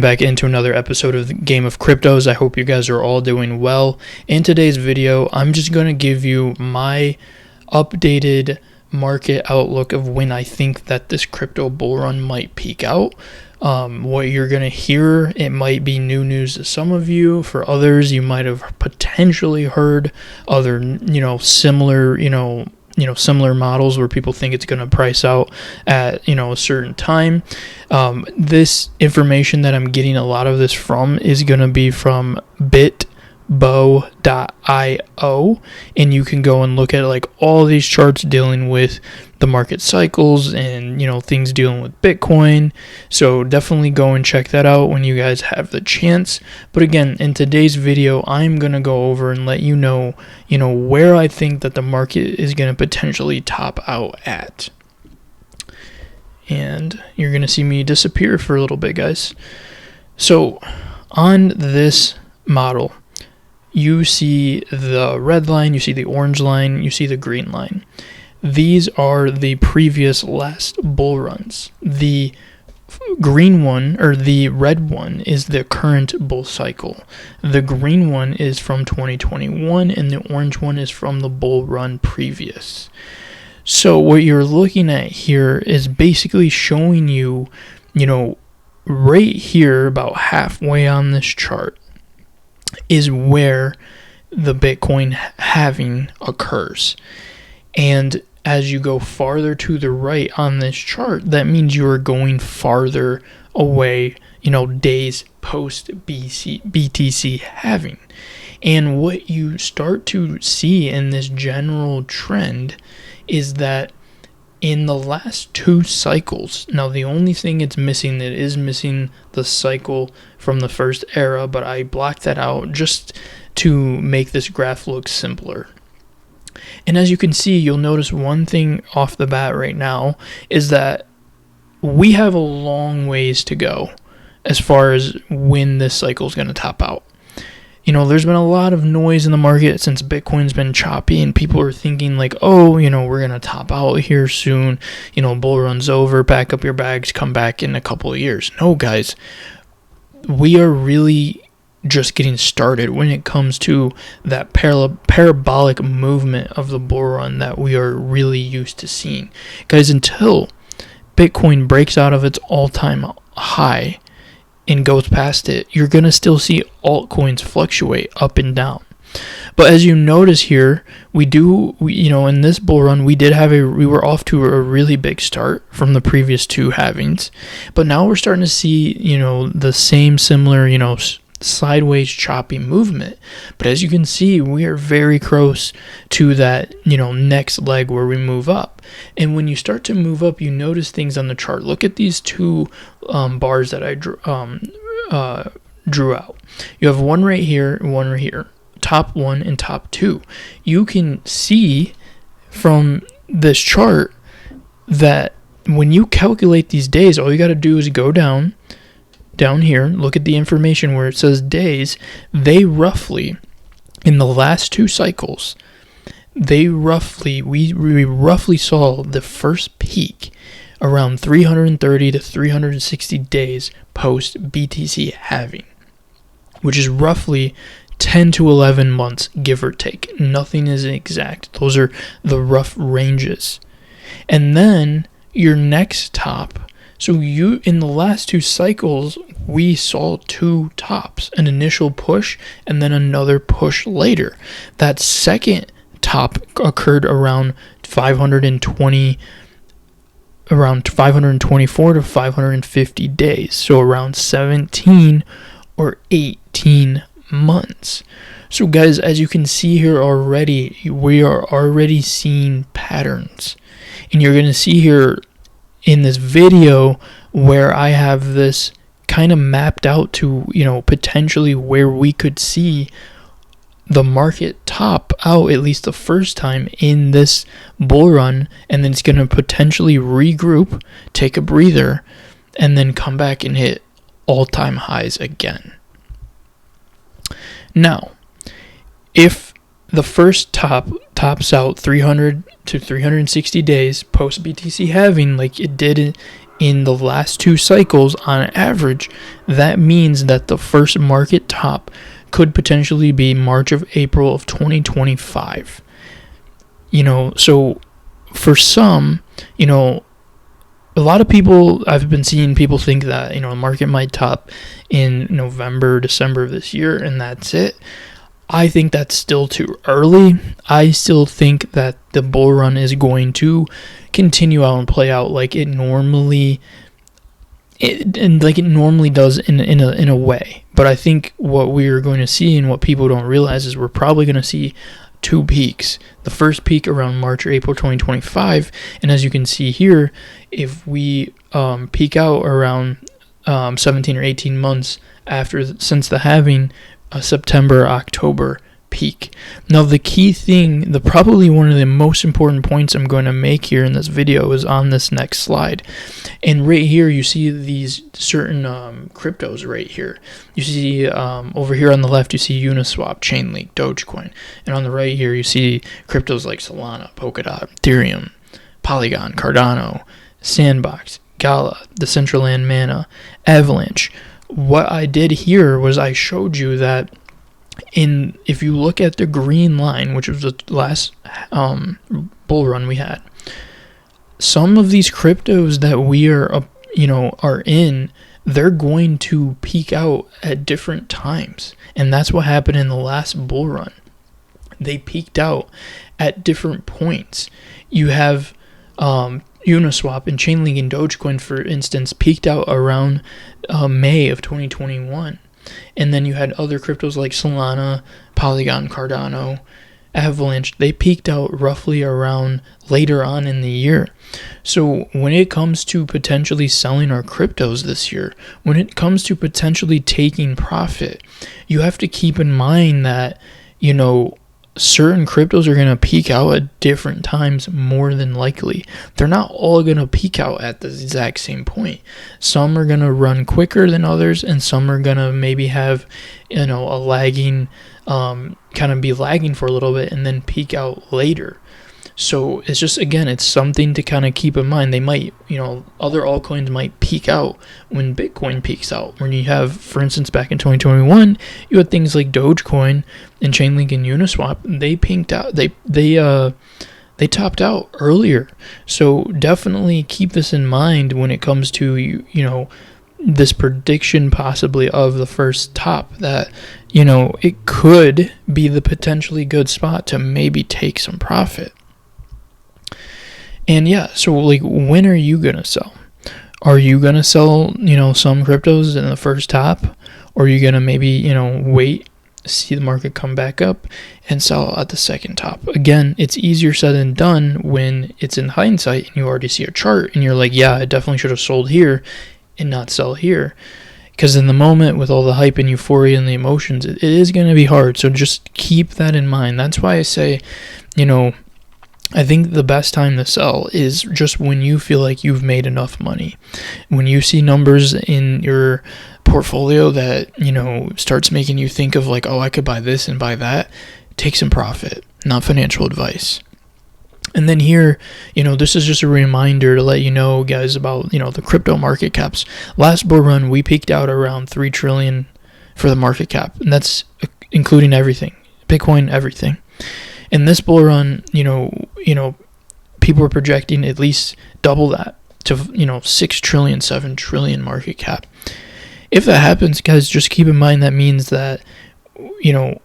Back into another episode of the Game of Cryptos. I hope you guys are all doing well. In today's video, I'm just going to give you my updated market outlook of when I think that this crypto bull run might peak out. What you're going to hear, it might be new news to some of you. For others, you might have potentially heard other, similar models where people think it's going to price out at, a certain time. This information that I'm getting a lot of this from is going to be from bitbo.io, and you can go and look at like all these charts dealing with the market cycles and things dealing with Bitcoin. So definitely go and check that out when you guys have the chance. But again, in today's video, I'm going to go over and let you know where I think that the market is going to potentially top out at. And you're going to see me disappear for a little bit, guys. So on this model, you see the red line, you see the orange line, you see the green line. These are the previous last bull runs. The green one, or the red one, is the current bull cycle. The green one is from 2021, and the orange one is from the bull run previous. So what you're looking at here is basically showing you, right here, about halfway on this chart, is where the Bitcoin halving occurs. And as you go farther to the right on this chart, that means you are going farther away, days post BTC halving. And what you start to see in this general trend is that in the last two cycles, now the only thing it's missing, that is missing the cycle from the first era, but I blocked that out just to make this graph look simpler. And as you can see, you'll notice one thing off the bat right now is that we have a long ways to go as far as when this cycle is going to top out. There's been a lot of noise in the market since Bitcoin's been choppy, and people are thinking like, we're going to top out here soon. Bull run's over, pack up your bags, come back in a couple of years. No, guys, we are really just getting started when it comes to that parabolic movement of the bull run that we are really used to seeing. Guys, until Bitcoin breaks out of its all-time high and goes past it, you're going to still see altcoins fluctuate up and down. But as you notice here, we in this bull run, we were off to a really big start from the previous two halvings, but now we're starting to see, the similar, sideways choppy movement. But as you can see, we are very close to that next leg where we move up. And when you start to move up, you notice things on the chart. Look at these two bars that I drew out. You have one right here and one right here, top one and top two. You can see from this chart that when you calculate these days, all you got to do is go down here, look at the information where it says days. They roughly, in the last two cycles, we roughly saw the first peak around 330 to 360 days post BTC halving, which is roughly 10 to 11 months, give or take. Nothing is exact. Those are the rough ranges. And then your next top. So in the last two cycles, we saw two tops, an initial push and then another push later. That second top occurred around 524 to 550 days. So around 17 or 18 months. So guys, as you can see here already, we are already seeing patterns. And you're going to see here in this video where I have this kind of mapped out to, potentially where we could see the market top out at least the first time in this bull run, and then it's going to potentially regroup, take a breather, and then come back and hit all-time highs again. Now, if the first top tops out 300 to 360 days post BTC halving like it did in the last 2 cycles on average, that means that the first market top could potentially be March of April of 2025. So for some, a lot of people, I've been seeing people think that, the market might top in November, December of this year, and that's it. I think that's still too early. I still think that the bull run is going to continue out and play out like it normally does in a way. But I think what we're going to see and what people don't realize is we're probably going to see 2 peaks. The first peak around March or April 2025, and as you can see here, if we peak out around 17 or 18 months since the halving, September, October peak. Now the key thing, probably one of the most important points I'm going to make here in this video is on this next slide. And right here you see these certain cryptos right here. You see over here on the left you see Uniswap, Chainlink, Dogecoin, and on the right here you see cryptos like Solana, Polkadot, Ethereum, Polygon, Cardano, Sandbox, Gala, Decentraland Mana, Avalanche. What I did here was I showed you that if you look at the green line, which was the last bull run we had, some of these cryptos that we are in, they're going to peak out at different times, and that's what happened in the last bull run. They peaked out at different points. You have Uniswap and Chainlink and Dogecoin, for instance, peaked out around May of 2021. And then you had other cryptos like Solana, Polygon, Cardano, Avalanche. They peaked out roughly around later on in the year. So when it comes to potentially selling our cryptos this year, when it comes to potentially taking profit, you have to keep in mind that, certain cryptos are going to peak out at different times more than likely. They're not all going to peak out at the exact same point. Some are going to run quicker than others, and some are going to maybe have, a lagging, kind of be lagging for a little bit and then peak out later. So it's just, again, it's something to kind of keep in mind. They might, other altcoins might peak out when Bitcoin peaks out. When you have, for instance, back in 2021, you had things like Dogecoin and Chainlink and Uniswap. They peaked out. They topped out earlier. So definitely keep this in mind when it comes to, this prediction possibly of the first top, that, it could be the potentially good spot to maybe take some profit. And yeah, so when are you going to sell? Are you going to sell, some cryptos in the first top? Or are you going to maybe, wait, see the market come back up and sell at the second top? Again, it's easier said than done when it's in hindsight and you already see a chart and you're like, yeah, I definitely should have sold here and not sell here. Because in the moment, with all the hype and euphoria and the emotions, it is going to be hard. So just keep that in mind. That's why I say, I think the best time to sell is just when you feel like you've made enough money. When you see numbers in your portfolio that, starts making you think of like, oh, I could buy this and buy that, take some profit, not financial advice. And then here, this is just a reminder to let you know, guys, about, the crypto market caps. Last bull run, we peaked out around 3 trillion for the market cap, and that's including everything, Bitcoin, everything. In this bull run, people were projecting at least double that to, 6 trillion, 7 trillion market cap. If that happens, guys, just keep in mind that means that, the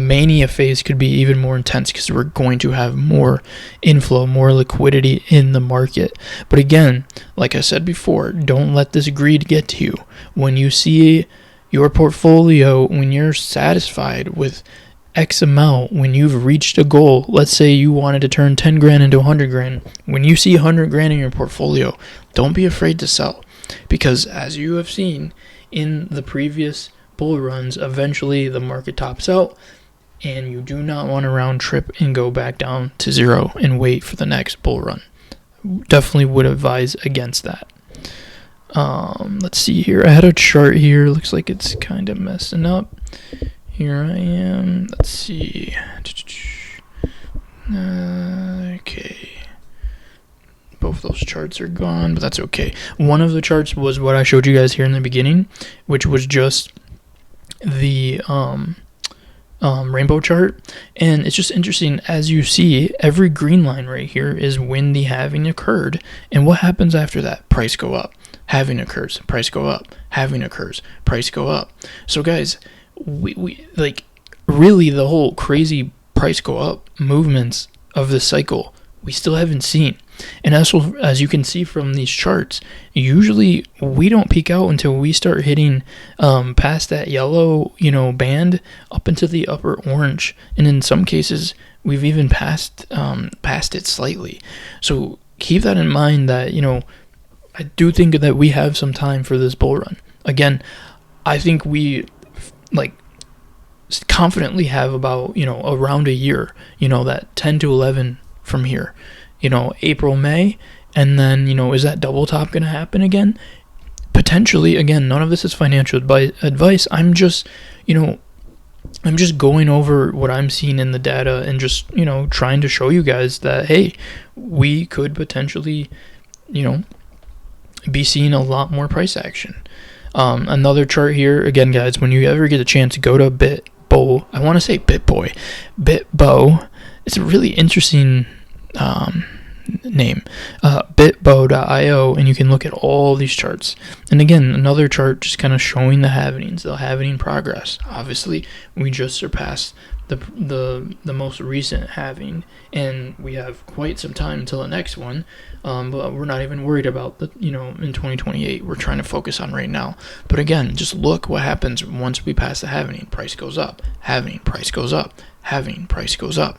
mania phase could be even more intense because we're going to have more inflow, more liquidity in the market. But again, like I said before, don't let this greed get to you. When you see your portfolio, when you're satisfied with X amount, when you've reached a goal, let's say you wanted to turn 10 grand into 100 grand. When you see 100 grand in your portfolio, don't be afraid to sell, because as you have seen in the previous bull runs, eventually the market tops out and you do not want to round trip and go back down to zero and wait for the next bull run. Definitely would advise against that. Let's see here. I had a chart here. Looks like it's kind of messing up. here I am. Let's see. Okay. Both those charts are gone, but that's okay. One of the charts was what I showed you guys here in the beginning, which was just the rainbow chart. And it's just interesting, as you see, every green line right here is when the halving occurred. And what happens after that? Price go up. Halving occurs, price go up. Halving occurs, price go up. So guys, we like really the whole crazy price go up movements of this cycle we still haven't seen. And as you can see from these charts, usually we don't peak out until we start hitting past that yellow, band up into the upper orange, and in some cases we've even passed it slightly. So keep that in mind that I do think that we have some time for this bull run. Again, I think we confidently have about around a year, that 10 to 11 from here, April, May, and then is that double top going to happen again? Potentially. Again, none of this is financial advice. I'm just going over what I'm seeing in the data and just trying to show you guys that, hey, we could potentially be seeing a lot more price action. Another chart here, again guys, when you ever get a chance, go to BitBow. I want to say BitBoy. BitBow. It's a really interesting name, bitbow.io, and you can look at all these charts. And again, another chart just kind of showing the halvenings, the halvening progress. Obviously, we just surpassed the most recent halving, and we have quite some time until the next one. But we're not even worried about the in 2028. We're trying to focus on right now. But again, just look what happens once we pass the halvening. Price goes up. Halvening, price goes up. Halvening, price goes up.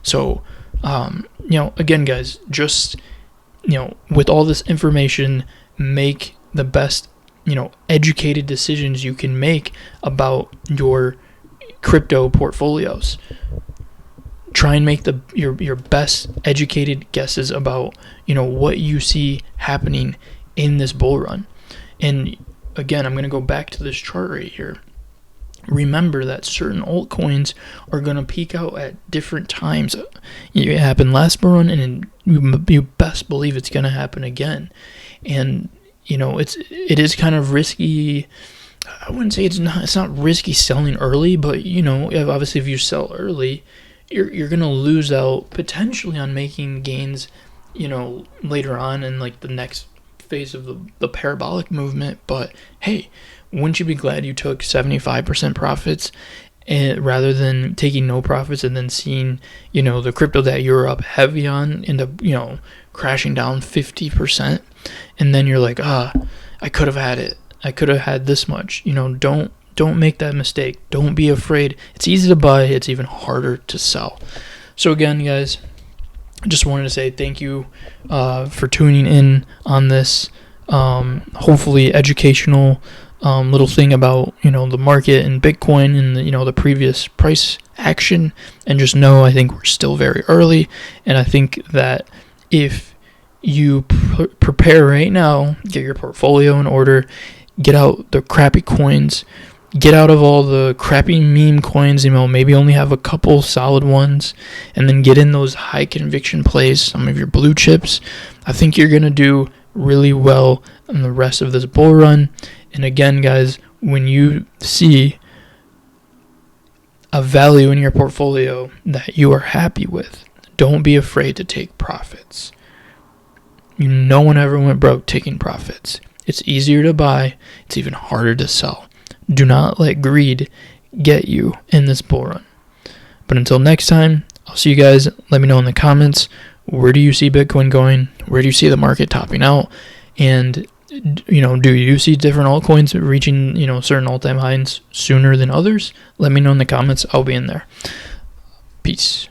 So again, guys, just with all this information, make the best educated decisions you can make about your crypto portfolios. Try and make your best educated guesses about what you see happening in this bull run. And again, I'm going to go back to this chart right here. Remember that certain altcoins are going to peak out at different times. It happened last bull run, and you best believe it's going to happen again. And it is kind of risky. I wouldn't say it's not risky selling early, but obviously if you sell early, you're going to lose out potentially on making gains later on in the next phase of the parabolic movement. But hey, wouldn't you be glad you took 75% profits rather than taking no profits and then seeing the crypto that you're up heavy on end up crashing down 50%, and then you're like, I could have had it. I could have had this much. Don't make that mistake. Don't be afraid. It's easy to buy. It's even harder to sell. So again, guys, I just wanted to say thank you for tuning in on this hopefully educational little thing about the market and Bitcoin and the previous price action. And just know, I think we're still very early, and I think that if you prepare right now, get your portfolio in order, get out the crappy coins, get out of all the crappy meme coins, maybe only have a couple solid ones, and then get in those high conviction plays, some of your blue chips. I think you're going to do really well in the rest of this bull run. And again, guys, when you see a value in your portfolio that you are happy with, don't be afraid to take profits. No one ever went broke taking profits. It's easier to buy. It's even harder to sell. Do not let greed get you in this bull run. But until next time, I'll see you guys. Let me know in the comments, where do you see Bitcoin going? Where do you see the market topping out? And do you see different altcoins reaching certain all-time highs sooner than others? Let me know in the comments. I'll be in there. Peace.